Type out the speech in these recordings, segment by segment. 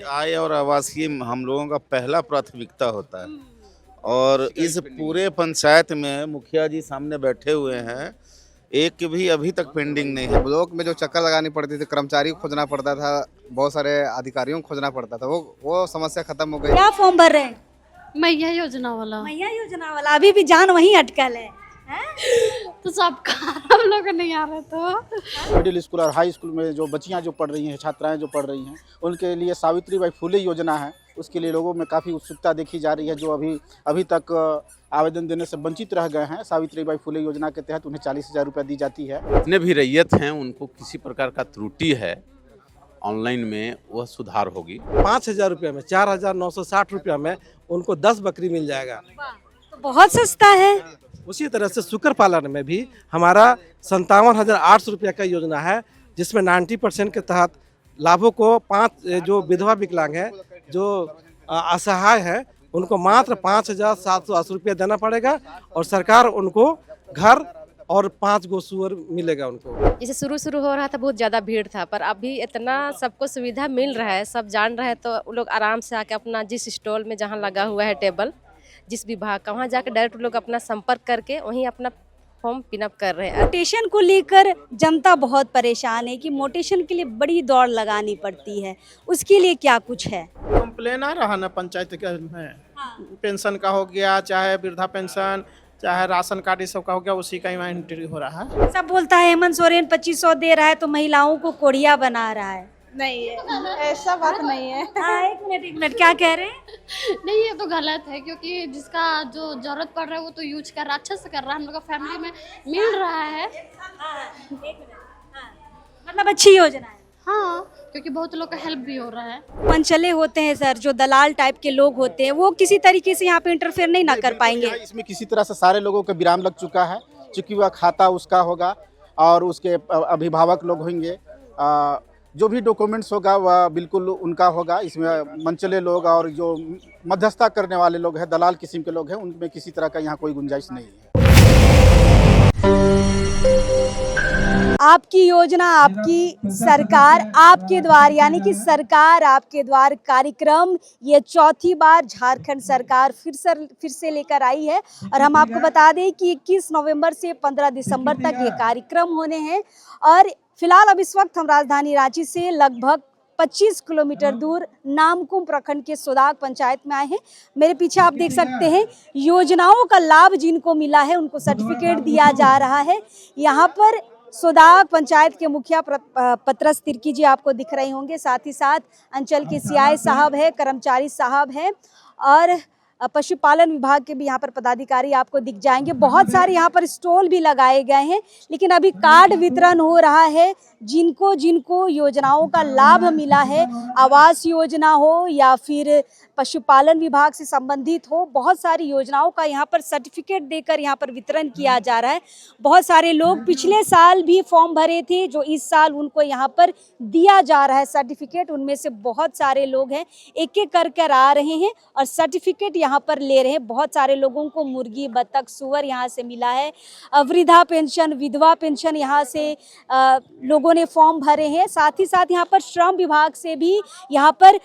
आय और आवासीय हम लोगों का पहला प्राथमिकता होता है और इस पूरे पंचायत में मुखिया जी सामने बैठे हुए हैं, एक भी अभी तक पेंडिंग नहीं है। ब्लॉक में जो चक्कर लगानी पड़ती थी, कर्मचारी को खोजना पड़ता था, बहुत सारे अधिकारियों को खोजना पड़ता था, वो समस्या खत्म हो गई। क्या फॉर्म भर रहे हैं? मैया योजना वाला। मैया योजना वाला। अभी भी जान वहीं अटकल है, तो सबका हम लोग नहीं आ रहे तो मिडिल स्कूल और हाई स्कूल में जो बच्चियां जो पढ़ रही हैं, छात्राएं जो पढ़ रही हैं, उनके लिए सावित्रीबाई फुले योजना है। उसके लिए लोगों में काफ़ी उत्सुकता देखी जा रही है, जो अभी तक आवेदन देने से वंचित रह गए हैं। सावित्रीबाई फुले योजना के तहत उन्हें 40,000 रुपये दी जाती है। जितने भी रैयत हैं उनको किसी प्रकार का त्रुटि है ऑनलाइन में, वह सुधार होगी। 5,000 रुपये में 4,960 रुपये में उनको 10 बकरी मिल जाएगा। तो बहुत सस्ता है। उसी तरह से शुक्र पालन में भी हमारा 57,800 रुपये का योजना है, जिसमें 90% के तहत लाभों को 5 जो विधवा विकलांग है, जो असहाय है, उनको मात्र 5,780 रुपये देना पड़ेगा और सरकार उनको घर और 5 गो सुअर मिलेगा उनको। जैसे शुरू हो रहा था बहुत ज़्यादा भीड़ था, पर अभी इतना सबको सुविधा मिल रहा है, सब जान रहे हैं, तो वो लोग आराम से आके अपना जिस स्टॉल में जहाँ लगा हुआ है टेबल, जिस विभाग का, वहाँ जाकर डायरेक्ट लोग अपना संपर्क करके वहीं अपना फॉर्म पिनअप कर रहे हैं। मोटेशन को लेकर जनता बहुत परेशान है कि मोटेशन के लिए बड़ी दौड़ लगानी पड़ती है, उसके लिए क्या कुछ है? कंप्लेन आ रहा ना पंचायत के में, पेंशन का हो गया, चाहे वृद्धा पेंशन, चाहे राशन कार्ड, ये सब का हो गया, उसी का यहाँ एंट्री हो रहा है। सब बोलता है हेमंत सोरेन 2500 दे रहा है तो महिलाओं को कोढ़िया बना रहा है। नहीं है, ऐसा बात नहीं है। एक मिनट, क्या कह रहे हैं? नहीं, ये तो गलत है, क्योंकि जिसका जो जरूरत पड़ रहा है वो तो यूज कर रहा है, अच्छे से कर रहा है, हम लोग का फैमिली में मिल रहा है। मतलब अच्छी योजना है। हाँ, क्योंकि बहुत लोग का हेल्प भी हो रहा है। मनचले होते हैं सर, जो दलाल टाइप के लोग होते हैं, वो किसी तरीके से यहाँ पे इंटरफेयर नहीं ना कर पाएंगे। इसमें किसी तरह से सारे लोगों का विराम लग चुका है, चूँकि वह खाता उसका होगा और उसके अभिभावक लोग होंगे। जो भी डॉक्यूमेंट्स होगा वह बिल्कुल उनका होगा। इसमें मनचले लोग और जो मध्यस्थता करने वाले लोग हैं, दलाल किस्म के लोग हैं, उनमें किसी तरह का यहाँ कोई गुंजाइश नहीं है। आपकी योजना, आपकी सरकार आपके द्वार, यानी कि सरकार आपके द्वार कार्यक्रम ये चौथी बार झारखंड सरकार फिर से लेकर आई है। और हम आपको बता दें कि 21 नवंबर से 15 दिसंबर तक ये कार्यक्रम होने हैं। और फिलहाल अब इस वक्त हम राजधानी रांची से लगभग 25 किलोमीटर दूर नामकुम प्रखंड के सोदाग पंचायत में आए हैं। मेरे पीछे आप देख सकते हैं, योजनाओं का लाभ जिनको मिला है उनको सर्टिफिकेट दिया जा रहा है। यहाँ पर सोदाग पंचायत के मुखिया पत्रस तिर्की जी आपको दिख रहे होंगे, साथ ही साथ अंचल के सीआई साहब है, कर्मचारी साहब हैं और पशुपालन विभाग के भी यहाँ पर पदाधिकारी आपको दिख जाएंगे। बहुत सारे यहाँ पर स्टॉल भी लगाए गए हैं, लेकिन अभी कार्ड वितरण हो रहा है। जिनको जिनको योजनाओं का लाभ मिला है, आवास योजना हो या फिर पशुपालन विभाग से संबंधित हो, बहुत सारी योजनाओं का यहाँ पर सर्टिफिकेट देकर यहाँ पर वितरण किया जा रहा है। बहुत सारे लोग पिछले साल भी फॉर्म भरे थे, जो इस साल उनको यहाँ पर दिया जा रहा है सर्टिफिकेट। उनमें से बहुत सारे लोग हैं, एक एक कर आ रहे हैं और सर्टिफिकेट यहाँ पर ले रहे हैं। बहुत सारे लोगों को मुर्गी, बतख, सुअर यहाँ से मिला है। वृद्धा पेंशन, विधवा पेंशन यहाँ से लोगों ने फॉर्म भरे हैं। साथ ही साथ यहाँ पर श्रम विभाग से भी यहाँ पर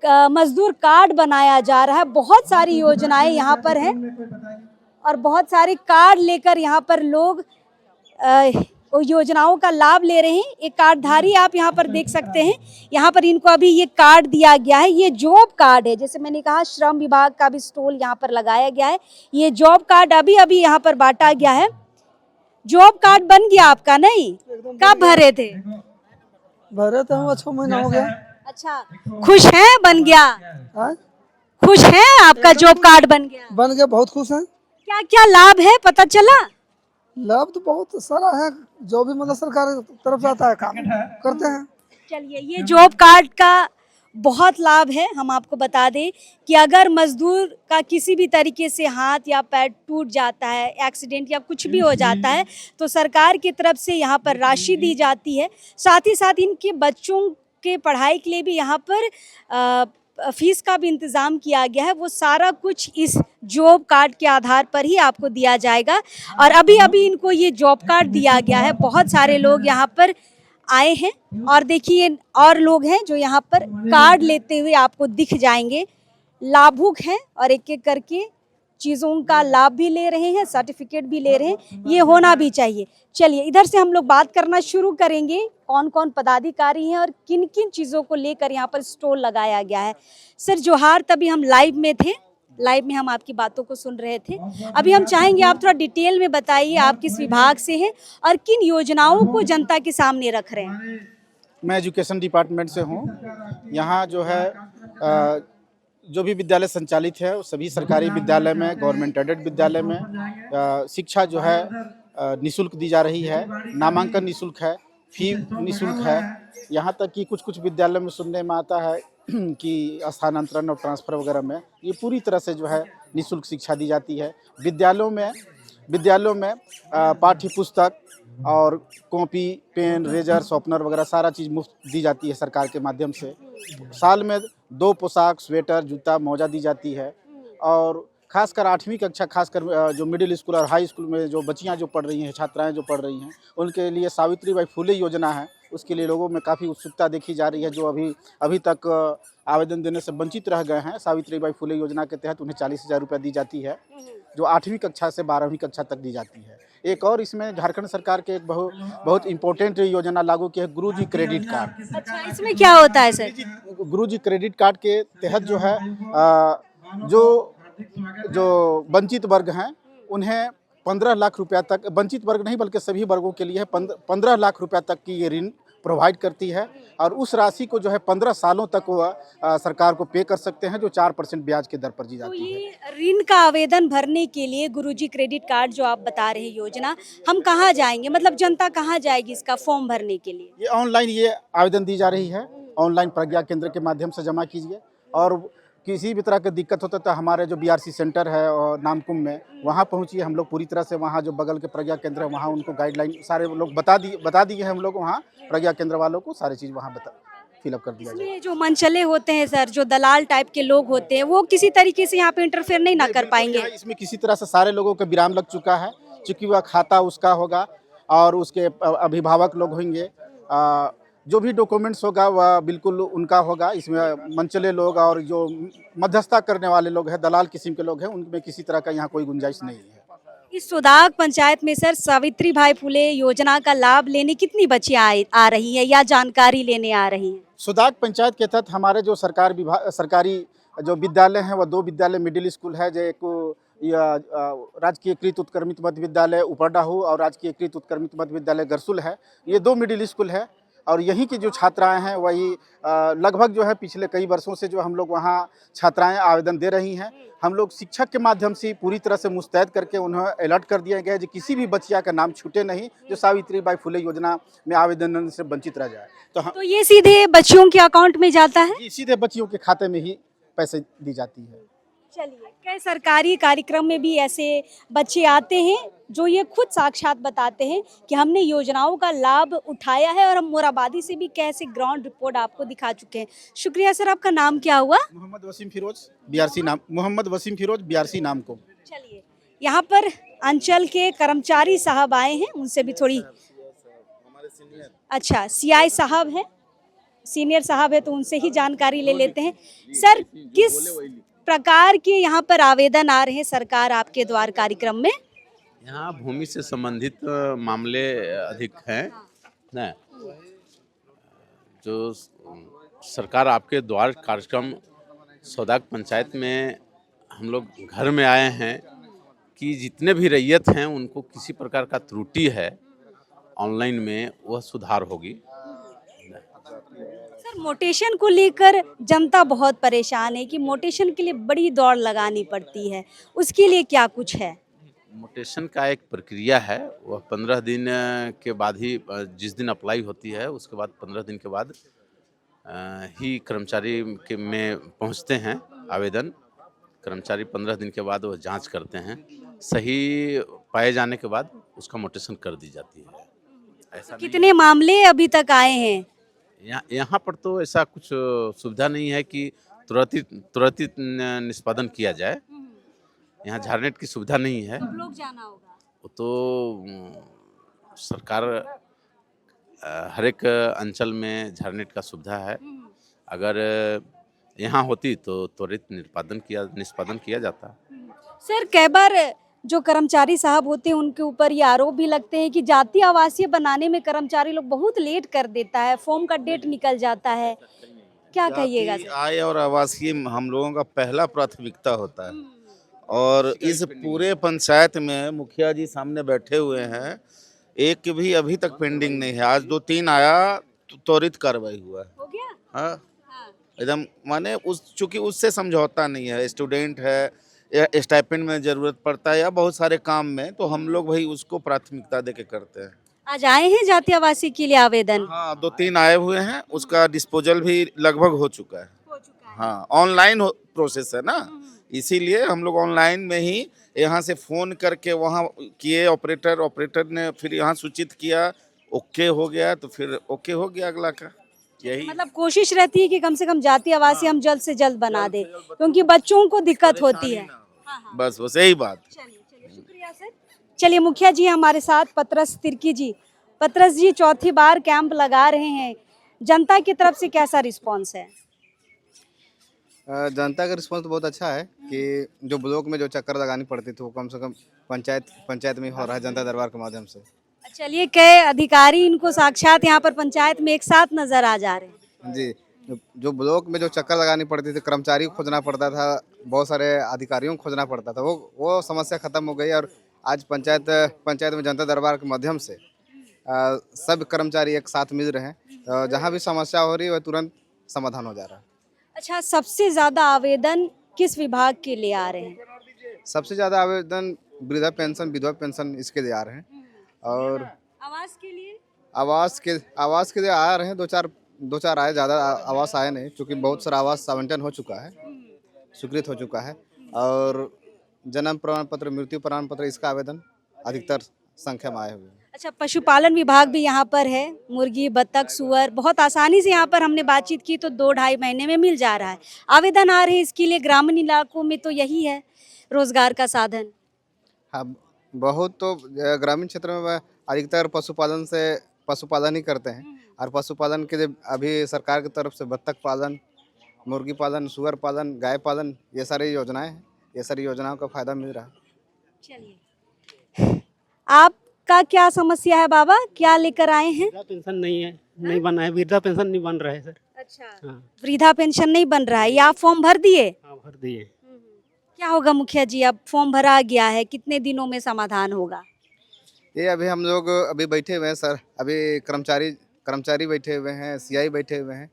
मजदूर कार्ड बनाया जा रहा है। बहुत सारी योजनाएं यहाँ पर हैं और बहुत सारे कार्ड लेकर यहाँ पर लोग योजनाओं का लाभ ले रहे हैं। एक कार्डधारी आप यहाँ पर देख सकते हैं, यहाँ पर इनको अभी ये कार्ड दिया गया है। ये जॉब कार्ड है, जैसे मैंने कहा श्रम विभाग का भी स्टॉल यहाँ पर लगाया गया है। ये जॉब कार्ड अभी यहाँ पर बांटा गया है। जॉब कार्ड बन गया आपका? नहीं, कब भरे थे? भरे थे 6 महीना हो गया। अच्छा, खुश हैं? बन गया? खुश हैं? आपका जॉब कार्ड बन गया? बन गया, बहुत खुश हैं। क्या क्या लाभ है पता चला? लाभ तो बहुत सारा है, जो भी मतलब सरकार तरफ से आता है काम करते हैं। चलिए, ये जॉब कार्ड का बहुत लाभ है। हम आपको बता दें कि अगर मजदूर का किसी भी तरीके से हाथ या पैर टूट जाता है, एक्सीडेंट या कुछ भी हो जाता है, तो सरकार की तरफ से यहाँ पर राशि दी जाती है। साथ ही साथ इनके बच्चों के पढ़ाई के लिए भी यहाँ पर फीस का भी इंतज़ाम किया गया है। वो सारा कुछ इस जॉब कार्ड के आधार पर ही आपको दिया जाएगा। और अभी इनको ये जॉब कार्ड दिया गया है। बहुत सारे लोग यहाँ पर आए हैं और देखिए और लोग हैं जो यहाँ पर कार्ड लेते हुए आपको दिख जाएंगे, लाभुक हैं और एक एक करके चीज़ों का लाभ भी ले रहे हैं, सर्टिफिकेट भी ले रहे हैं, ये होना भी चाहिए। चलिए इधर से हम लोग बात करना शुरू करेंगे, कौन कौन पदाधिकारी हैं और किन किन चीज़ों को लेकर यहाँ पर स्टॉल लगाया गया है। सर जोहार, तभी हम लाइव में थे, लाइव में हम आपकी बातों को सुन रहे थे। अभी हम चाहेंगे आप थोड़ा डिटेल में बताइए आप किस विभाग से हैं और किन योजनाओं को जनता के सामने रख रहे हैं। मैं एजुकेशन डिपार्टमेंट से हूँ। यहाँ जो है जो भी विद्यालय संचालित है वो सभी सरकारी विद्यालय में, गवर्नमेंट एडेड विद्यालय में शिक्षा जो है निःशुल्क दी जा रही है। नामांकन निःशुल्क है, फी निःशुल्क है। यहाँ तक कि कुछ विद्यालय में सुनने में आता है कि स्थानांतरण और ट्रांसफ़र वगैरह में ये पूरी तरह से जो है निःशुल्क शिक्षा दी जाती है। विद्यालयों में पाठ्य पुस्तक और कॉपी, पेन, रेजर, शॉर्पनर वगैरह सारा चीज़ मुफ्त दी जाती है सरकार के माध्यम से। साल में 2 पोशाक, स्वेटर, जूता, मोजा दी जाती है। और खासकर 8वीं कक्षा, खासकर जो मिडिल स्कूल और हाई स्कूल में जो बच्चियां जो पढ़ रही हैं, छात्राएं जो पढ़ रही हैं, उनके लिए सावित्रीबाई फुले योजना है। उसके लिए लोगों में काफ़ी उत्सुकता देखी जा रही है। जो अभी तक आवेदन देने से वंचित रह गए हैं, सावित्रीबाई फुले योजना के तहत उन्हें 40,000 रुपये दी जाती है, जो 8वीं कक्षा से 12वीं कक्षा तक दी जाती है। एक और इसमें झारखंड सरकार के एक बहुत इम्पोर्टेंट योजना लागू की है, गुरुजी क्रेडिट कार्ड। अच्छा, इसमें क्या होता है सर? गुरुजी क्रेडिट कार्ड के तहत जो है जो वंचित वर्ग हैं उन्हें 15 लाख रुपया तक, वंचित वर्ग नहीं बल्कि सभी वर्गों के लिए 15 लाख रुपया तक की ये ऋण प्रोवाइड करती है। और उस राशि को जो है 15 सालों तक वो सरकार को पे कर सकते हैं, जो 4% ब्याज के दर पर दी जाती है। ये ऋण का आवेदन भरने के लिए गुरुजी क्रेडिट कार्ड जो आप बता रहे हैं योजना, हम कहाँ जाएंगे, मतलब जनता कहाँ जाएगी इसका फॉर्म भरने के लिए? ये ऑनलाइन ये आवेदन दी जा रही है। ऑनलाइन प्रज्ञा केंद्र के माध्यम से जमा कीजिए। और किसी भी तरह की दिक्कत होता है तो हमारे जो BRC सेंटर है और नामकुम में, वहाँ पहुँचिए। हम लोग पूरी तरह से वहाँ जो बगल के प्रज्ञा केंद्र है वहाँ उनको गाइडलाइन सारे लोग बता दिए हैं। हम लोग वहाँ प्रज्ञा केंद्र वालों को सारी चीज़ वहाँ फिलअप कर दिया जाए। इसमें जो मनचले होते हैं सर, जो दलाल टाइप के लोग होते हैं, वो किसी तरीके से यहाँ पे इंटरफेयर नहीं ना कर पाएंगे? इसमें किसी तरह से सारे लोगों को विराम लग चुका है, चूँकि वह खाता उसका होगा और उसके अभिभावक लोग होंगे। जो भी डॉक्यूमेंट्स होगा वह बिल्कुल उनका होगा। इसमें मंचले लोग और जो मध्यस्थता करने वाले लोग हैं, दलाल किस्म के लोग हैं, उनमें किसी तरह का यहाँ कोई गुंजाइश नहीं है। इस सोदाग पंचायत में सर सावित्रीबाई फुले योजना का लाभ लेने कितनी बच्चियां आ रही है या जानकारी लेने आ रही हैं? सोदाग पंचायत के तहत हमारे जो सरकारी जो विद्यालय हैं वह 2 विद्यालय मिडिल स्कूल है, जो एक राजकीय कृत उत्क्रमित मध्य विद्यालय उपरडाहू और राजकीय कृत उत्क्रमित मध्य विद्यालय गरसुल है। ये 2 मिडिल स्कूल है और यहीं की जो छात्राएं हैं वही लगभग जो है पिछले कई वर्षों से जो हम लोग वहाँ छात्राएं आवेदन दे रही हैं। हम लोग शिक्षक के माध्यम से पूरी तरह से मुस्तैद करके उन्हें अलर्ट कर दिया गया है कि किसी भी बच्चिया का नाम छूटे नहीं जो सावित्रीबाई फुले योजना में आवेदन से वंचित रह जाए। तो ये सीधे बच्चियों के अकाउंट में जाता है? जी, सीधे बच्चियों के खाते में ही पैसे दी जाती है। चलिए, कई सरकारी कार्यक्रम में भी ऐसे बच्चे आते हैं जो ये खुद साक्षात बताते हैं कि हमने योजनाओं का लाभ उठाया है और हम मोराबादी से भी कैसे ग्राउंड रिपोर्ट आपको दिखा चुके हैं। शुक्रिया सर। आपका नाम क्या हुआ? मोहम्मद वसीम फिरोज BRC नाम को। चलिए, यहाँ पर अंचल के कर्मचारी साहब आए हैं, उनसे भी थोड़ी, अच्छा CI साहब हैं, सीनियर साहब है तो उनसे ही जानकारी ले लेते हैं। सर, किस प्रकार के यहाँ पर आवेदन आ रहे हैं सरकार आपके द्वार कार्यक्रम में? यहाँ भूमि से संबंधित मामले अधिक हैं ना, जो सरकार आपके द्वार कार्यक्रम सोदाग पंचायत में हम लोग घर में आए हैं कि जितने भी रैयत हैं उनको किसी प्रकार का त्रुटि है ऑनलाइन में, वह सुधार होगी। सर, मोटेशन को लेकर जनता बहुत परेशान है कि मोटेशन के लिए बड़ी दौड़ लगानी पड़ती है, उसके लिए क्या कुछ है? मोटेशन का एक प्रक्रिया है, वह 15 दिन के बाद ही, जिस दिन अप्लाई होती है उसके बाद 15 दिन के बाद ही कर्मचारी के में पहुंचते हैं आवेदन। कर्मचारी 15 दिन के बाद वह जांच करते हैं, सही पाए जाने के बाद उसका मोटेशन कर दी जाती है। ऐसा कितने मामले अभी तक आए हैं? यहाँ पर तो ऐसा कुछ सुविधा नहीं है कि तुरंत निष्पादन किया जाए। यहाँ झारनेट की सुविधा नहीं है, लोग जाना होगा। तो सरकार हर एक अंचल में झारनेट का सुविधा है। अगर यहाँ होती तो त्वरित निष्पादन किया जाता। सर कई बार जो कर्मचारी साहब होते हैं उनके ऊपर ये आरोप भी लगते हैं कि जाति आवासीय बनाने में कर्मचारी लोग बहुत लेट कर देता है, फॉर्म का डेट निकल जाता है, क्या कहिएगा जाति, सर? आय और आवासीय हम लोगों का पहला प्राथमिकता होता है। और इस पूरे पंचायत में मुखिया जी सामने बैठे हुए हैं, एक भी अभी तक पेंडिंग नहीं है। आज 2-3 आया तो त्वरित कार्रवाई हुआ है। हो गया? हाँ, एकदम माने चूंकि उससे समझौता नहीं है। स्टूडेंट है या स्टाइपेंड में जरूरत पड़ता है या बहुत सारे काम में, तो हम लोग भाई उसको प्राथमिकता देके करते हैं। आज आए हैं जाति आवासीय के लिए आवेदन? हाँ, 2-3 आए हुए हैं, उसका डिस्पोजल भी लगभग हो चुका है। हाँ, ऑनलाइन प्रोसेस है ना, इसीलिए हम लोग ऑनलाइन में ही यहाँ से फोन करके वहाँ किए, ऑपरेटर ने फिर यहाँ सूचित किया, ओके हो गया तो फिर ओके हो गया अगला का। यही मतलब कोशिश रहती है कि कम से कम जाति आवासीय हम जल्द से जल्द बना दे, क्योंकि बच्चों को दिक्कत होती है। बस यही बात। चलिए शुक्रिया सर। चलिए मुखिया जी हमारे साथ पतरस तिर्की जी। पतरस जी चौथी बार कैंप लगा रहे हैं, जनता की तरफ से कैसा रिस्पांस है? जनता का रिस्पॉन्स तो बहुत अच्छा है कि जो ब्लॉक में जो चक्कर लगानी पड़ती थी वो कम से कम पंचायत में हो रहा है, जनता दरबार के माध्यम से। चलिए कई अधिकारी इनको साक्षात यहाँ पर पंचायत में एक साथ नजर आ जा रहे हैं। जी, जो ब्लॉक में जो चक्कर लगानी पड़ती थी, कर्मचारी को खोजना पड़ता था, बहुत सारे अधिकारियों को खोजना पड़ता था, वो समस्या खत्म हो गई। और आज पंचायत में जनता दरबार के माध्यम से सब कर्मचारी एक साथ मिल रहे हैं, तो जहाँ भी समस्या हो रही है वह तुरंत समाधान हो जा रहा है। अच्छा, सबसे ज्यादा आवेदन किस विभाग के लिए आ रहे हैं? सबसे ज़्यादा आवेदन वृद्धा पेंशन, विधवा पेंशन इसके लिए आ रहे हैं। और आवास के लिए? आवास के लिए आ रहे हैं, दो चार आए, ज़्यादा आवास आए नहीं, क्योंकि बहुत सारा आवास आवंटन हो चुका है, स्वीकृत हो चुका है। और जन्म प्रमाण पत्र, मृत्यु प्रमाण पत्र, इसका आवेदन अधिकतर संख्या में आए हुए हैं। अच्छा, पशुपालन विभाग भी यहाँ पर है, मुर्गी, बत्तख, सुअर बहुत आसानी से यहाँ पर हमने बातचीत की तो 2-2.5 महीने में मिल जा रहा है। आवेदन आ रहे हैं इसके लिए, ग्रामीण इलाकों में तो यही है रोजगार का साधन। हाँ, बहुत तो ग्रामीण क्षेत्र में अधिकतर पशुपालन ही करते हैं। और पशुपालन के लिए अभी सरकार की तरफ से बत्तख पालन, मुर्गी पालन, सुअर पालन, गाय पालन, ये सारी योजनाएं हैं। ये सारी योजनाओं का फायदा मिल रहा है। चलिए, आपका क्या समस्या है बाबा, क्या लेकर आए हैं? वृद्धा पेंशन नहीं है, नहीं बना है, वृद्धा पेंशन नहीं बन रहा है सर। अच्छा, हाँ, वृद्धा पेंशन नहीं बन रहा है, ये आप फॉर्म भर दिए? हाँ भर दिए। क्या होगा मुखिया जी, अब फॉर्म भरा गया है, कितने दिनों में समाधान होगा? ये अभी हम लोग अभी बैठे हुए हैं सर, अभी कर्मचारी बैठे हुए हैं, सीआई बैठे हुए हैं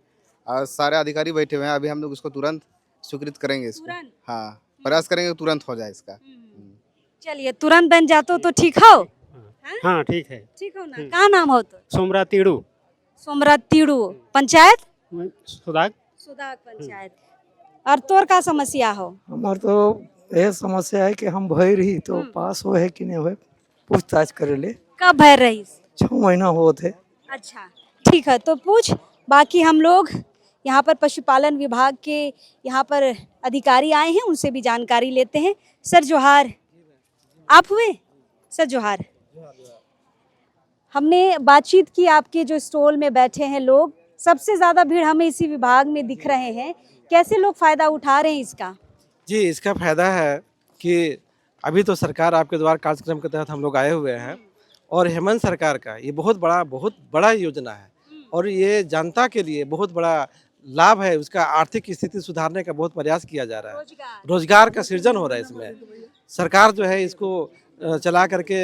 और सारे अधिकारी बैठे हुए हैं। अभी हम लोग इसको तुरंत स्वीकृत करेंगे इसको। हाँ, प्रयास करेंगे तुरंत हो जाए इसका। चलिए, तुरंत बन जाते हो तो ठीक हो? हाँ ठीक है। ठीक हो ना? कहाँ नाम हो तो? सोमरा तीड़ू, सोमरा तीड़ू, पंचायत सुदाग पंचायत। और तोर का समस्या हो? हमार तो यह समस्या है कि हम भय रही तो पास हो है कि नहीं हो, पूछताछ करे ले। कब भर रही? 6 महीना हो थे। अच्छा, ठीक है, तो पूछ। बाकी हम लोग यहाँ पर पशुपालन विभाग के यहाँ पर अधिकारी आए हैं, उनसे भी जानकारी लेते हैं। सर जोहार, आप हुए? सर जोहार। हमने बातचीत की, आपके जो स्टॉल में बैठे हैं लोग, सबसे ज़्यादा भीड़ हमें इसी विभाग में दिख रहे हैं। कैसे लोग फ़ायदा उठा रहे हैं इसका? जी, इसका फ़ायदा है कि अभी तो सरकार आपके द्वार कार्यक्रम के तहत हम लोग आए हुए हैं और हेमंत सरकार का ये बहुत बड़ा योजना है और ये जनता के लिए बहुत बड़ा लाभ है। उसका आर्थिक स्थिति सुधारने का बहुत प्रयास किया जा रहा है, रोजगार का सृजन हो रहा है इसमें। सरकार जो है इसको चला करके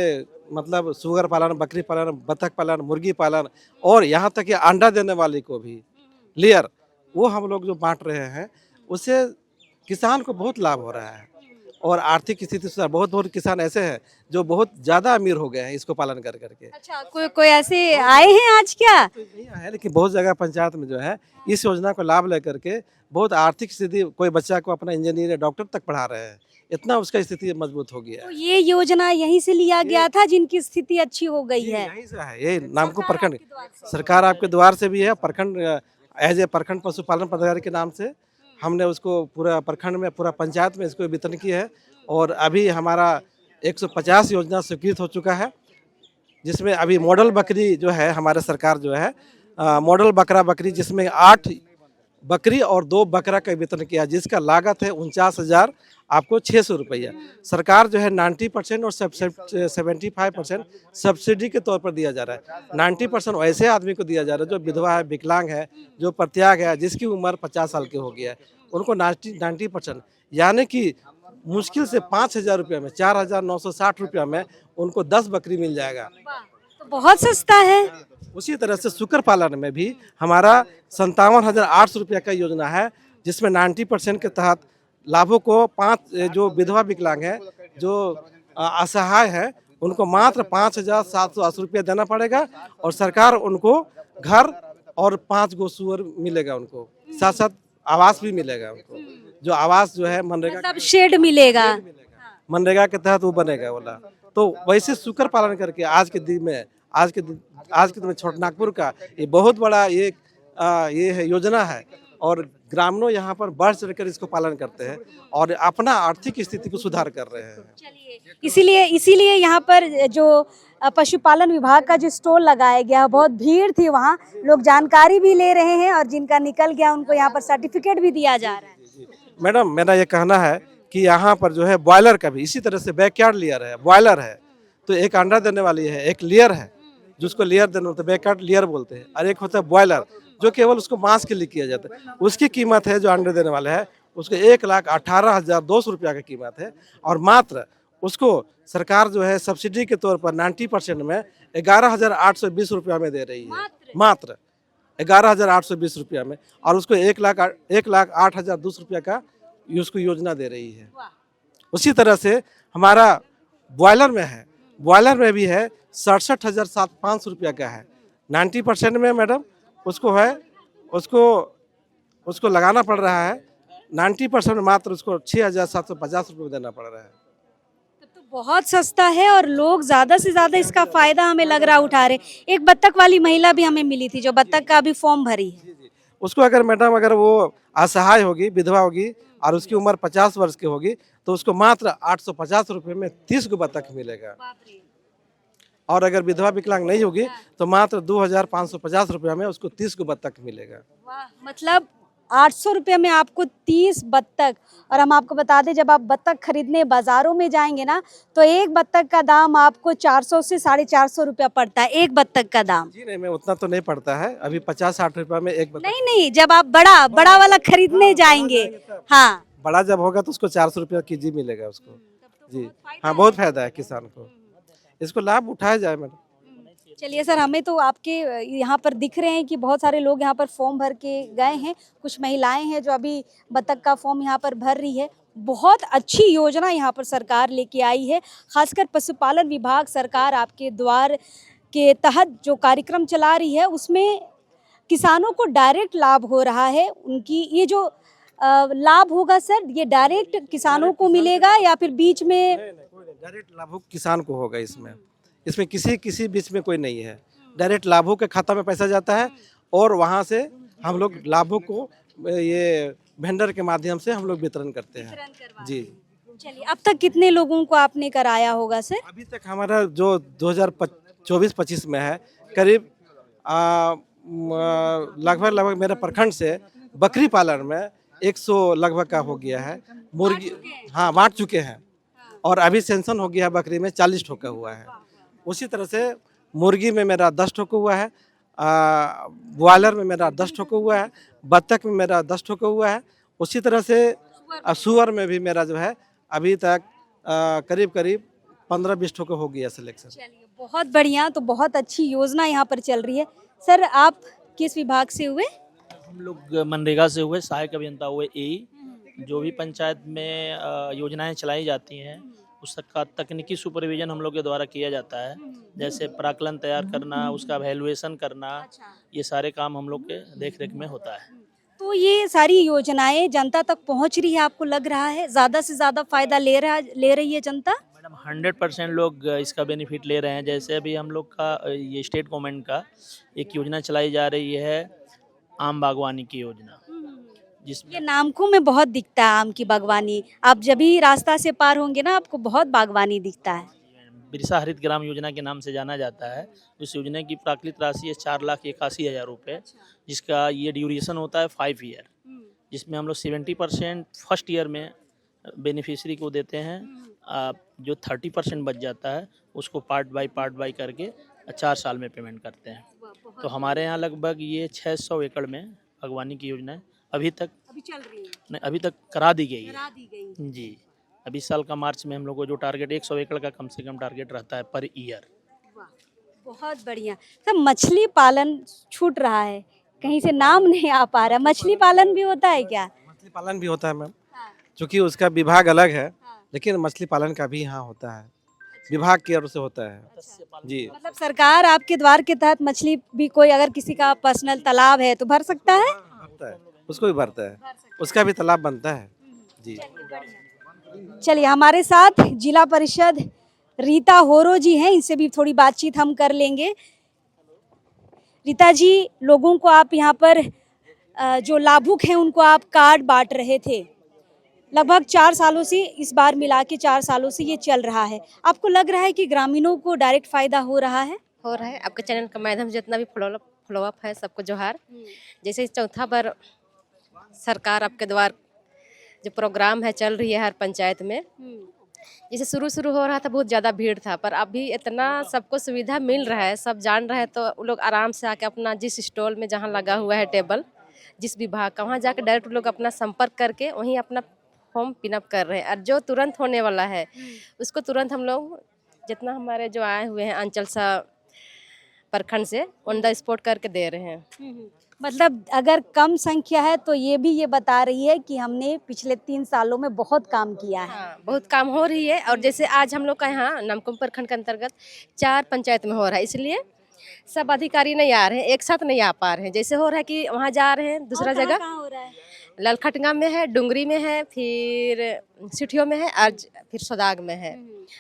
मतलब सुअर पालन, बकरी पालन, बत्तख पालन, मुर्गी पालन और यहाँ तक कि अंडा देने वाले को भी लेयर, वो हम लोग जो बांट रहे हैं, उससे किसान को बहुत लाभ हो रहा है और आर्थिक स्थिति सुधार। बहुत किसान ऐसे हैं जो बहुत ज़्यादा अमीर हो गए हैं इसको पालन कर करके। अच्छा, कोई ऐसे आए हैं आज क्या? नहीं है, लेकिन बहुत जगह पंचायत में जो है इस योजना को लाभ लेकर के बहुत आर्थिक स्थिति, कोई बच्चा को अपना इंजीनियर या डॉक्टर तक पढ़ा रहे हैं, इतना उसका स्थिति मजबूत हो गया है। तो ये योजना यहीं से लिया गया था जिनकी स्थिति अच्छी हो गई है? यहीं से है, ये नाम को प्रखंड सरकार आपके द्वार से भी है। प्रखंड एज ए प्रखंड पशुपालन पदाधिकारी के नाम से हमने उसको पूरा प्रखंड में, पूरा पंचायत में इसको वितरण किया है और अभी हमारा 150 योजना स्वीकृत हो चुका है, जिसमें अभी मॉडल बकरी जो है हमारे सरकार जो है मॉडल बकरा बकरी जिसमें 8 बकरी और 2 बकरा का वितरण किया, जिसका लागत है 49,000 आपको 600 रुपया। सरकार जो है 90% और 75% सब्सिडी के तौर पर दिया जा रहा है। 90% ऐसे आदमी को दिया जा रहा है जो विधवा है, विकलांग है, जो परित्याग है, जिसकी उम्र 50 साल की हो गया है, उनको 90% यानी कि मुश्किल से 5,000 रुपये में 4,960 रुपया में उनको 10 बकरी मिल जाएगा। तो बहुत सस्ता है। उसी तरह से शुक्र पालन में भी हमारा 57,800 रुपया का योजना है, जिसमें 90% के तहत लाभों को 5 जो विधवा विकलांग है, जो असहाय है, उनको मात्र 5,780 रुपया देना पड़ेगा और सरकार उनको घर और 5 गो सुअर मिलेगा, उनको साथ साथ आवास भी मिलेगा उनको, जो आवास जो है मनरेगा मतलब शेड मिलेगा। मनरेगा के तहत वो बनेगा वाला। तो वैसे शुक्र पालन करके आज के दिन में छोटानागपुर का ये बहुत बड़ा ये है योजना है और ग्रामीणों यहाँ पर बढ़ चढ़कर इसको पालन करते हैं और अपना आर्थिक स्थिति को सुधार कर रहे हैं। चलिए इसीलिए यहाँ पर जो पशुपालन विभाग का जो स्टॉल लगाया गया, बहुत भीड़ थी वहाँ, लोग जानकारी भी ले रहे हैं और जिनका निकल गया उनको यहाँ पर सर्टिफिकेट भी दिया जा रहा है। मैडम, मेरा ये कहना है कि यहाँ पर जो है बॉयलर का भी इसी तरह से बैकयार्ड लेयर है, बॉयलर है, तो एक अंडा देने वाली है, एक लेयर है जिसको लेयर देना होता है, बैकयार्ड लेयर बोलते हैं, और एक होता है बॉयलर जो केवल उसको मांस के लिए किया जाता है। उसकी कीमत है जो अंडे देने वाले है उसको 1,18,200 रुपया की कीमत है और मात्र उसको सरकार जो है सब्सिडी के तौर पर 90% में 11,820 रुपया में दे रही है, मात्र 11,820 रुपया में, और उसको 1,08,200 रुपया का उसको योजना दे रही है। उसी तरह से हमारा बॉयलर में है, बॉयलर में भी है 67,500 रुपया का है। 90% में मैडम उसको है उसको लगाना पड़ रहा है, 90% में मात्र उसको 6,750 रुपये देना पड़ रहा है। तो बहुत सस्ता है और लोग ज्यादा से ज्यादा इसका फायदा हमें लग रहा उठा रहे। एक बत्तख वाली महिला भी हमें मिली थी जो बत्तख का भी फॉर्म भरी है। उसको अगर मैडम अगर वो असहाय होगी, विधवा होगी और उसकी उम्र 50 वर्ष की होगी तो उसको मात्र 850 रुपये में 30 को बत्तख मिलेगा, और अगर विधवा विकलांग नहीं होगी तो मात्र 2,550 रुपया में उसको 30 को बत्तख मिलेगा। मतलब 800 रुपये में आपको 30 बत्तख। और हम आपको बता दें, जब आप बत्तख खरीदने बाजारों में जाएंगे ना तो एक बत्तख का दाम आपको 400 से 450 रुपया पड़ता है, एक बत्तख का दाम। जी नहीं, मैं उतना तो नहीं पड़ता है, अभी 50-60 रुपया में एक बत्तख। नहीं, जब आप बड़ा वाला खरीदने जाएंगे, हाँ, बड़ा जब होगा तो उसको 400 रुपया केजी मिलेगा उसको। जी हाँ, बहुत फायदा है किसान को, इसको लाभ उठाया जाए मैडम। चलिए सर, हमें तो आपके यहाँ पर दिख रहे हैं कि बहुत सारे लोग यहाँ पर फॉर्म भर के गए हैं, कुछ महिलाएं हैं जो अभी बत्तख का फॉर्म यहाँ पर भर रही है। बहुत अच्छी योजना यहाँ पर सरकार लेके आई है, खासकर पशुपालन विभाग सरकार आपके द्वार के तहत जो कार्यक्रम चला रही है उसमें किसानों को डायरेक्ट लाभ हो रहा है। उनकी ये जो लाभ होगा सर, ये डायरेक्ट किसानों को मिलेगा या फिर बीच में? डायरेक्ट लाभ किसान को होगा, इसमें किसी बीच में कोई नहीं है। डायरेक्ट लाभों के खाता में पैसा जाता है और वहाँ से हम लोग लाभों को ये वेंडर के माध्यम से हम लोग वितरण करते हैं। जी चलिए, अब तक कितने लोगों को आपने कराया होगा सर? अभी तक हमारा जो 2024-25 में है करीब लगभग मेरे प्रखंड से बकरी पालन में 100 लगभग का हो गया है। मुर्गी हाँ बांट चुके हैं और अभी सेंसन हो गया है, बकरी में 40 ठोका हुआ है। उसी तरह से मुर्गी में मेरा 10 ठोका हुआ है, बॉयलर में मेरा 10 ठोका हुआ है, बत्तख में मेरा 10 ठोका हुआ है। उसी तरह से सुअर में भी मेरा जो है अभी तक करीब 15-20 ठोका हो गया सिलेक्शन। चलिए, बहुत बढ़िया, तो बहुत अच्छी योजना यहाँ पर चल रही है। सर, आप किस विभाग से हुए? हम लोग मनरेगा से हुए, सहायक अभियंता हुए एई। जो भी पंचायत में योजनाएं चलाई जाती हैं उसका तकनीकी सुपरविजन हम लोग के द्वारा किया जाता है, जैसे प्राक्कलन तैयार करना, उसका वैल्यूएशन करना, ये सारे काम हम लोग के देखरेख में होता है। तो ये सारी योजनाएं जनता तक पहुंच रही है, आपको लग रहा है ज़्यादा से ज़्यादा फायदा ले रही है जनता? मैडम 100% लोग इसका बेनिफिट ले रहे हैं। जैसे अभी हम लोग का ये स्टेट गवर्नमेंट का एक योजना चलाई जा रही है, आम बागवानी की योजना, जिसमें ये नामको में बहुत दिखता है आम की बागवानी। आप जब भी रास्ता से पार होंगे ना आपको बहुत बागवानी दिखता है। बिरसा हरित ग्राम योजना के नाम से जाना जाता है। इस योजना की प्राकृतिक राशि है 4,81,000 रुपये, जिसका ये ड्यूरेशन होता है 5 ईयर, जिसमें हम लोग 70% फर्स्ट ईयर में बेनिफिशियरी को देते हैं। जो 30% बच जाता है उसको पार्ट बाय करके 4 साल में पेमेंट करते हैं। तो हमारे यहाँ लगभग ये 600 एकड़ में बागवानी की योजना अभी तक चल रही है, नहीं, अभी तक करा दी गई है जी। अभी साल का मार्च में हम लोग को जो टारगेट 100 एकड़ का कम से कम टारगेट रहता है पर ईयर। बहुत बढ़िया। सब मछली पालन छूट रहा है, कहीं से नाम नहीं आ पा रहा। मछली पालन भी होता है क्या? मछली पालन भी होता है मैम, क्योंकि उसका विभाग अलग है, लेकिन मछली पालन का भी यहाँ होता है, विभाग की ओर से होता है जी। मतलब सरकार आपके द्वार के तहत मछली भी, कोई अगर किसी का पर्सनल तालाब है तो भर सकता है? उसको भी भरता है, उसका भी तालाब बनता है जी। चलिए, हमारे साथ जिला परिषद रीता होरो जी हैं, इनसे भी थोड़ी बातचीत हम कर लेंगे। रीता जी, लोगों को आप यहाँ पर जो लाभुक हैं उनको आप कार्ड बांट रहे थे, लगभग 4 सालों से, इस बार मिला के 4 सालों से ये चल रहा है। आपको लग रहा है कि ग्रामीणों को डायरेक्ट फायदा हो रहा है? हो रहा है। आपके चैनल के माध्यम से जितना भी फॉलो अप है सबको जोहार। जैसे चौथा बार सरकार आपके द्वार जो प्रोग्राम है चल रही है हर पंचायत में, जैसे शुरू हो रहा था बहुत ज़्यादा भीड़ था, पर अभी इतना सबको सुविधा मिल रहा है, सब जान रहे हैं, तो वो लोग आराम से आके अपना जिस स्टॉल में जहाँ लगा हुआ है टेबल, जिस विभाग का, वहाँ जाकर डायरेक्ट लोग अपना संपर्क करके वहीं अपना फॉर्म पिनअप कर रहे हैं। और जो तुरंत होने वाला है उसको तुरंत हम लोग जितना हमारे जो आए हुए हैं अंचल सा प्रखंड से ऑन द स्पॉट करके दे रहे हैं। मतलब अगर कम संख्या है तो ये भी ये बता रही है कि हमने पिछले 3 सालों में बहुत काम किया है। हाँ, बहुत काम हो रही है। और जैसे आज हम लोग का यहाँ नामकुम प्रखंड के अंतर्गत 4 पंचायत में हो रहा है, इसलिए सब अधिकारी नहीं आ रहे हैं, एक साथ नहीं आ पा रहे हैं। जैसे हो रहा है कि वहाँ जा रहे हैं दूसरा जगह, हो रहा है? ललखटगा में है, डुंगरी में है, फिर सिटियों में है, और फिर सौदाग में है।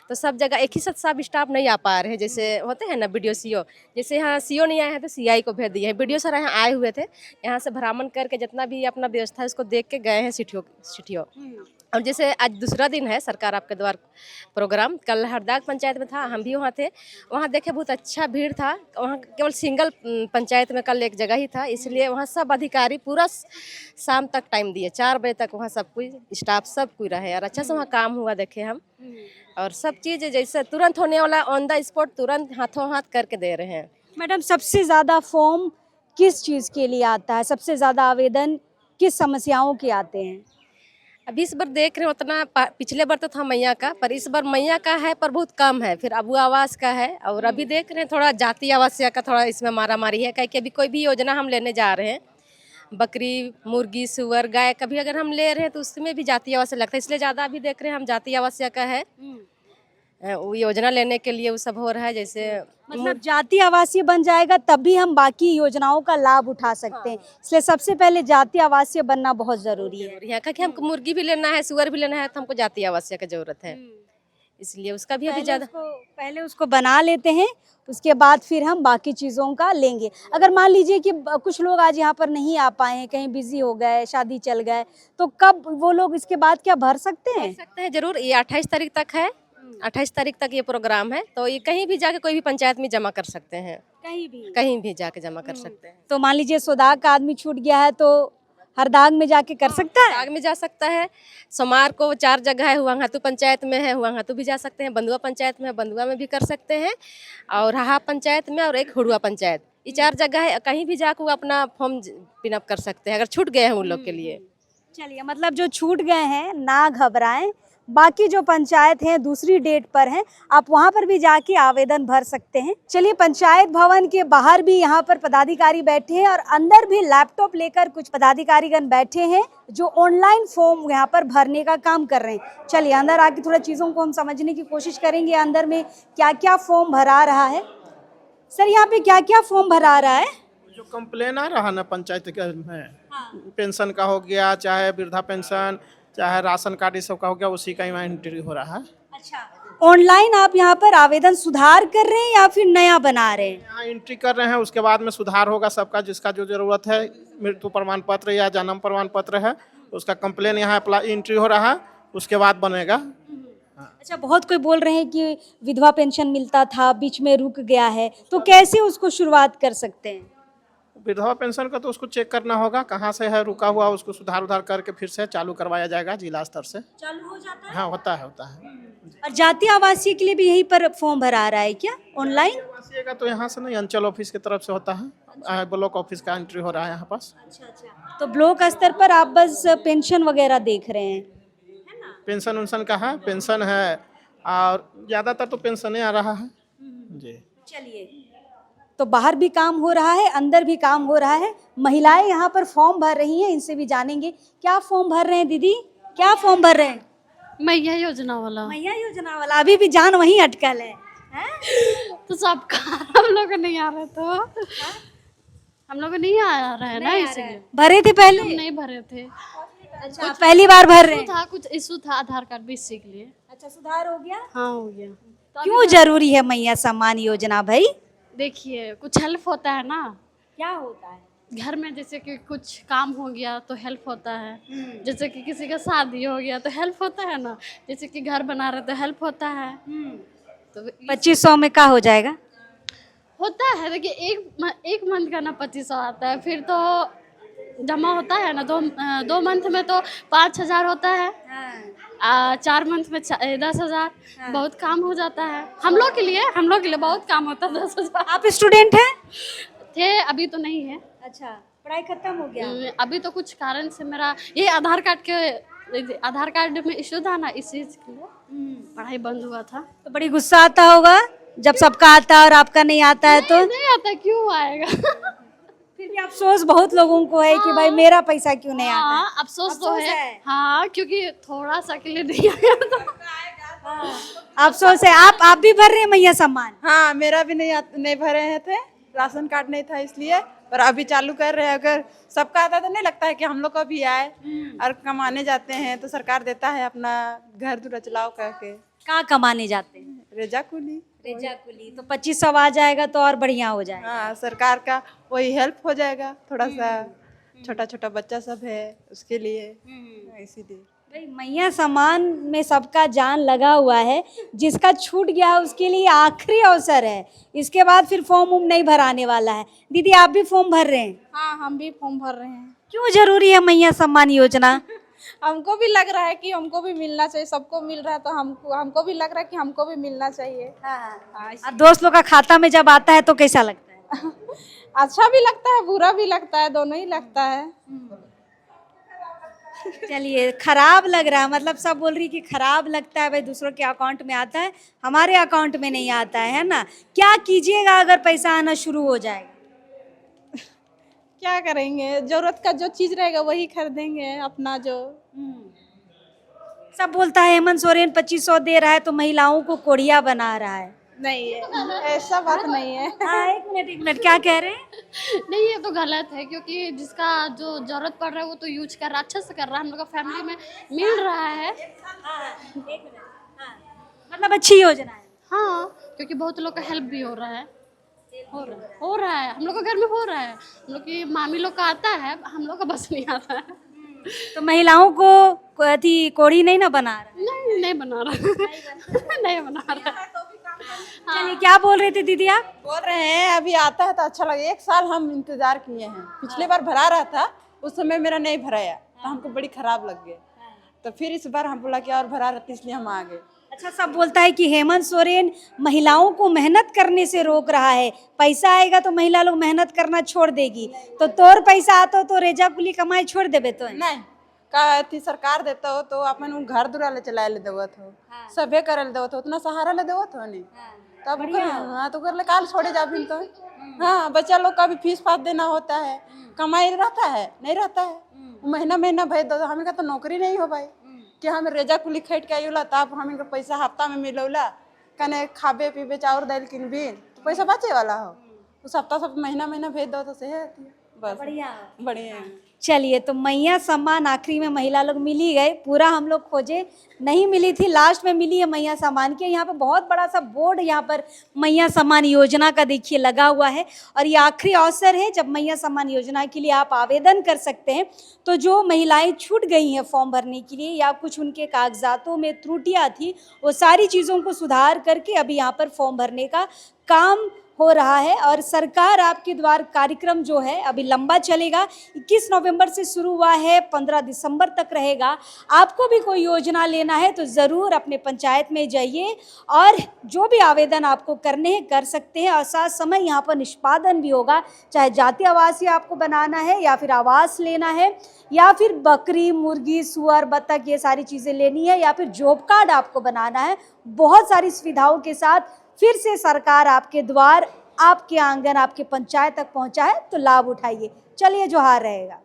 तो सब जगह एक ही साथ सब स्टाफ नहीं आ पा रहे हैं। जैसे होते हैं ना बीडीओ सीओ, जैसे यहाँ सीओ नहीं आए हैं तो सीआई को भेज दिए हैं। बीडीओ सर यहाँ आए हुए थे, यहाँ से भ्रमण करके जितना भी अपना व्यवस्था है उसको देख के गए हैं सिटियों। और जैसे आज दूसरा दिन है सरकार आपके द्वार प्रोग्राम, कल हरदाग पंचायत में था, हम भी वहाँ थे, वहाँ देखे बहुत अच्छा भीड़ था। वहाँ केवल सिंगल पंचायत में कल एक जगह ही था, इसलिए वहाँ सब अधिकारी पूरा शाम तक टाइम दिए, 4 बजे तक वहाँ सब कोई स्टाफ सब कोई रहे और अच्छा से वहाँ काम हुआ देखे हम। और सब चीज़ जैसे तुरंत होने वाला ऑन द स्पॉट तुरंत हाथों हाथ करके दे रहे हैं। मैडम, सबसे ज़्यादा फॉर्म किस चीज़ के लिए आता है? सबसे ज़्यादा आवेदन किस समस्याओं के आते हैं? अभी इस बार देख रहे हैं उतना, पिछले बार तो था मैया का, पर इस बार मैया का है पर बहुत कम है, फिर अबू आवास का है, और अभी देख रहे हैं थोड़ा जाति आवासीय का थोड़ा इसमें मारामारी है। क्या कि अभी कोई भी योजना हम लेने जा रहे हैं, बकरी, मुर्गी, सुअर, गाय, कभी अगर हम ले रहे हैं तो उसमें भी जाति आवासीय लगता है, इसलिए ज़्यादा अभी देख रहे हैं हम जाति आवासीय का है वो योजना लेने के लिए वो सब हो रहा है। जैसे मतलब जाति आवासीय बन जाएगा तब भी हम बाकी योजनाओं का लाभ उठा सकते हैं, इसलिए सबसे पहले जाति आवासीय बनना बहुत जरूरी है। यहाँ का कि हमको मुर्गी भी लेना है, सुअर भी लेना है, तो हमको जाति आवासीय की जरूरत है, इसलिए उसका भी अभी ज़्यादा पहले उसको बना लेते हैं, उसके बाद फिर हम बाकी चीज़ों का लेंगे। अगर मान लीजिए कि कुछ लोग आज यहाँ पर नहीं आ पाए हैं, कहीं बिजी हो गए, शादी चल गए, तो कब वो लोग इसके बाद क्या भर सकते हैं? जरूर। ये 28 तारीख तक है, 28 तारीख तक ये प्रोग्राम है, तो ये कहीं भी जाके कोई भी पंचायत में जमा कर सकते हैं, कहीं भी जाके जमा कर सकते हैं। तो मान लीजिए सौदाग का आदमी छूट गया है तो हरदाग में जाके कर सकता है? हरदाग में जा सकता है। सोमार को 4 जगह है, हुआंगातू पंचायत में है, हुआंगातू भी जा सकते हैं, बंदुआ पंचायत में है, बंदुआ में भी कर सकते हैं, और हाहा पंचायत में, और एक हुड़ुआ पंचायत, ये 4 जगह है, कहीं भी जाकर वो अपना फॉर्म पिनअप कर सकते हैं अगर छूट गए हैं उन लोग के लिए। चलिए, मतलब जो छूट गए हैं ना घबराएं, बाकी जो पंचायत हैं दूसरी डेट पर हैं, आप वहां पर भी जाके आवेदन भर सकते हैं। चलिए, पंचायत भवन के बाहर भी यहाँ पर पदाधिकारी बैठे हैं और अंदर भी लैपटॉप लेकर कुछ पदाधिकारीगण बैठे हैं जो ऑनलाइन फॉर्म यहाँ पर भरने का काम कर रहे हैं। चलिए, अंदर आके थोड़ा चीज़ों को हम समझने की कोशिश करेंगे, अंदर में क्या क्या फॉर्म भरा रहा है। सर, यहाँ पे क्या क्या फॉर्म भरा रहा है? जो कंप्लेन आ रहा ना पंचायत के में, पेंशन का हो गया, चाहे वृद्धा पेंशन, चाहे राशन कार्ड, ये सब का हो गया, उसी का यहाँ एंट्री हो रहा है। अच्छा, ऑनलाइन आप यहाँ पर आवेदन सुधार कर रहे हैं या फिर नया बना रहे हैं? यहाँ एंट्री कर रहे हैं, उसके बाद में सुधार होगा सबका, जिसका जो जरूरत है, मृत्यु प्रमाण पत्र या जन्म प्रमाण पत्र है, उसका कंप्लेन यहाँ अप्लाई एंट्री हो रहा है, उसके बाद बनेगा अच्छा, बहुत कोई बोल रहे हैं कि विधवा पेंशन मिलता था, बीच में रुक गया है, तो कैसे उसको शुरुआत कर सकते हैं? विधवा पेंशन का तो उसको चेक करना होगा कहाँ से है रुका हुआ, उसको सुधार उधार करके फिर से चालू करवाया जाएगा जिला स्तर से। चालू हो जाता है? हाँ, होता है। और जातीय आवासीय के लिए भी यहीं पर फॉर्म भरा रहा है क्या ऑनलाइन? आवासीय तो यहाँ से नहीं, अंचल ऑफिस की तरफ से होता है, ब्लॉक ऑफिस का एंट्री हो रहा है यहाँ पास। अच्छा, तो ब्लॉक स्तर पर आप बस पेंशन वगैरह देख रहे हैं, है ना? पेंशन उनशन का है, पेंशन है और ज़्यादातर तो पेंशन आ रहा है जी। चलिए, तो बाहर भी काम हो रहा है, अंदर भी काम हो रहा है। महिलाएं यहाँ पर फॉर्म भर रही हैं, इनसे भी जानेंगे क्या फॉर्म भर रहे हैं। दीदी, क्या फॉर्म भर रहे हैं? मैया योजना वाला। मैया योजना वाला, अभी भी जान वहीं अटकल है। तो सबका हम लोग को नहीं आ रहा, तो हम लोग को नहीं आ रहा है ना, इसलिए भरे थे पहले? हम नहीं भरे थे। अच्छा, पहली बार भर रहे हैं? कुछ इशू था आधार कार्ड भी, इसी के लिए। अच्छा, सुधार हो गया? हाँ, हो गया। क्यों जरूरी है मैया सम्मान योजना भाई? देखिए, कुछ हेल्प होता है ना। क्या होता है? घर में जैसे कि कुछ काम हो गया तो हेल्प होता है, जैसे कि किसी का शादी हो गया तो हेल्प होता है ना, जैसे कि घर बना रहे तो हेल्प होता है। तो 2500 में क्या हो जाएगा? होता है, देखिए एक मंथ का ना 2500 आता है, फिर तो जमा होता है ना, दो मंथ में तो 5000 होता है। 4 मंथ में 10,000। बहुत काम हो जाता है हम लोग के लिए बहुत काम होता है। 10,000। आप स्टूडेंट हैं? थे, अभी तो नहीं है। अच्छा, पढ़ाई खत्म हो गया? अभी तो कुछ कारण से मेरा ये आधार कार्ड में इश्यू था ना, इस चीज के लिए पढ़ाई बंद हुआ था। तो बड़ी गुस्सा आता होगा जब सबका आता है और आपका नहीं आता है। तो नहीं आता, क्यों आएगा? फिर भी अफसोस बहुत लोगों को है कि भाई मेरा पैसा क्यों नहीं आता। हाँ, अफसोस तो है। हाँ, क्योंकि थोड़ा सा के लिए दिया गया तो अफसोस है। आप भी भर रहे हैं मैया सम्मान? हाँ, मेरा भी नहीं भरे हैं थे, राशन कार्ड नहीं था इसलिए, पर अभी चालू कर रहे हैं। अगर सबका आता तो नहीं लगता है कि हम लोग को भी आए, और कमाने जाते हैं तो सरकार देता है अपना घर दूरा चलाओ करके। कहाँ कमाने जाते हैं? रेजा कुली। तो 2500 आ जाएगा तो और बढ़िया हो जाएगा। हाँ, सरकार का वही हेल्प हो जाएगा, थोड़ा सा छोटा छोटा बच्चा सब है उसके लिए, इसीलिए। भाई मैया सम्मान में सबका जान लगा हुआ है, जिसका छूट गया है उसके लिए आखिरी अवसर है, इसके बाद फिर फॉर्म नहीं भराने वाला है। दीदी, आप भी फॉर्म भर रहे हैं? हाँ, हम भी फॉर्म भर रहे हैं। क्यों जरूरी है मैया सम्मान योजना? हमको भी लग रहा है कि हमको भी मिलना चाहिए, सबको मिल रहा है तो हमको भी लग रहा है कि हमको भी मिलना चाहिए। और दोस्त लोग का खाता में जब आता है तो कैसा लगता है? अच्छा भी लगता है, बुरा भी लगता है, दोनों ही लगता है। चलिए, खराब लग रहा है, मतलब सब बोल रही कि खराब लगता है भाई, दूसरों के अकाउंट में आता है, हमारे अकाउंट में नहीं आता है ना। क्या कीजिएगा अगर पैसा आना शुरू हो जाएगा? क्या करेंगे, जरूरत का जो चीज रहेगा वही खरीदेंगे अपना जो। सब बोलता है हेमंत सोरेन 2500 दे रहा है तो महिलाओं को कोढ़िया बना रहा है। नहीं है, ऐसा बात नहीं है। हाँ, एक मिनट, क्या कह रहे हैं? नहीं, ये तो गलत है, क्योंकि जिसका जो जरूरत पड़ रहा है वो तो यूज कर रहा है, अच्छे से कर रहा है, हम लोग का फैमिली में मिल रहा है। मतलब अच्छी योजना है। हाँ, क्योंकि बहुत लोग का हेल्प भी हो रहा है, हो रहा है, हम लोग का घर में हो रहा है। हम लोग की मामी लोग का आता है, हम लोग का बस नहीं आता है। तो महिलाओं को कोढ़ी नहीं ना बना रहा? नहीं बना रहा नहीं बना रहा। चलिए, क्या बोल रहे थे दीदी आप? बोल रहे हैं अभी आता है तो अच्छा लगे। 1 साल हम इंतजार किए हैं, पिछले बार भरा रहा था, उस समय मेरा नहीं भराया तो हमको बड़ी खराब लग गया, तो फिर इस बार हम बोला कि और भरा रहती, इसलिए हम आ गए। अच्छा, सब बोलता है कि हेमंत सोरेन महिलाओं को मेहनत करने से रोक रहा है, पैसा आएगा तो महिला लोग मेहनत करना छोड़ देगी, तो तोर पैसा आता तो रेजा कुली कमाई छोड़ देबे? तो नहीं, का थी सरकार देता हो तो अपन घर दुरा ले चलाए ले देवत हो, सबे करे ले देवत हो, उतना सहारा ले देवत हो नहीं, तब हाँ तो कर ले काल छोड़े जा भी तो। हाँ, बच्चा लोग का भी फीस फास देना होता है, कमाई रहता है नहीं रहता है, महीना भेज दो। हमें का तो नौकरी नहीं हो भाई कि हमें रेजा कुली खट के आयुला, तब हमें पैसा हफ्ता में मिलौला, कने खाबे पीबे चाउर दाल किन भी तो पैसा बचे वाला हो, उस हफ्ता सब महीना भेज दो तो सही रहती है। बस बढ़िया बढ़िया। चलिए, तो मैया सम्मान आखिरी में महिला लोग मिल ही गए। पूरा हम लोग खोजे, नहीं मिली थी, लास्ट में मिली है मैया सम्मान के। यहाँ पे बहुत बड़ा सा बोर्ड यहाँ पर मैया सम्मान योजना का देखिए लगा हुआ है, और ये आखिरी अवसर है जब मैया सम्मान योजना के लिए आप आवेदन कर सकते हैं। तो जो महिलाएं छूट गई हैं फॉर्म भरने के लिए, या कुछ उनके कागजातों में त्रुटियां थी, वो सारी चीज़ों को सुधार करके अभी यहाँ पर फॉर्म भरने का काम हो रहा है। और सरकार आपके द्वार कार्यक्रम जो है अभी लंबा चलेगा। 21 नवंबर से शुरू हुआ है, 15 दिसंबर तक रहेगा। आपको भी कोई योजना लेना है तो ज़रूर अपने पंचायत में जाइए, और जो भी आवेदन आपको करने हैं कर सकते हैं। और साथ समय यहाँ पर निष्पादन भी होगा, चाहे जाति आवासीय आपको बनाना है, या फिर आवास लेना है, या फिर बकरी, मुर्गी, सुअर, बत्तख, ये सारी चीज़ें लेनी है, या फिर जॉब कार्ड आपको बनाना है। बहुत सारी सुविधाओं के साथ फिर से सरकार आपके द्वार, आपके आंगन, आपके पंचायत तक पहुंचा है, तो लाभ उठाइए। चलिए, जोहार रहेगा।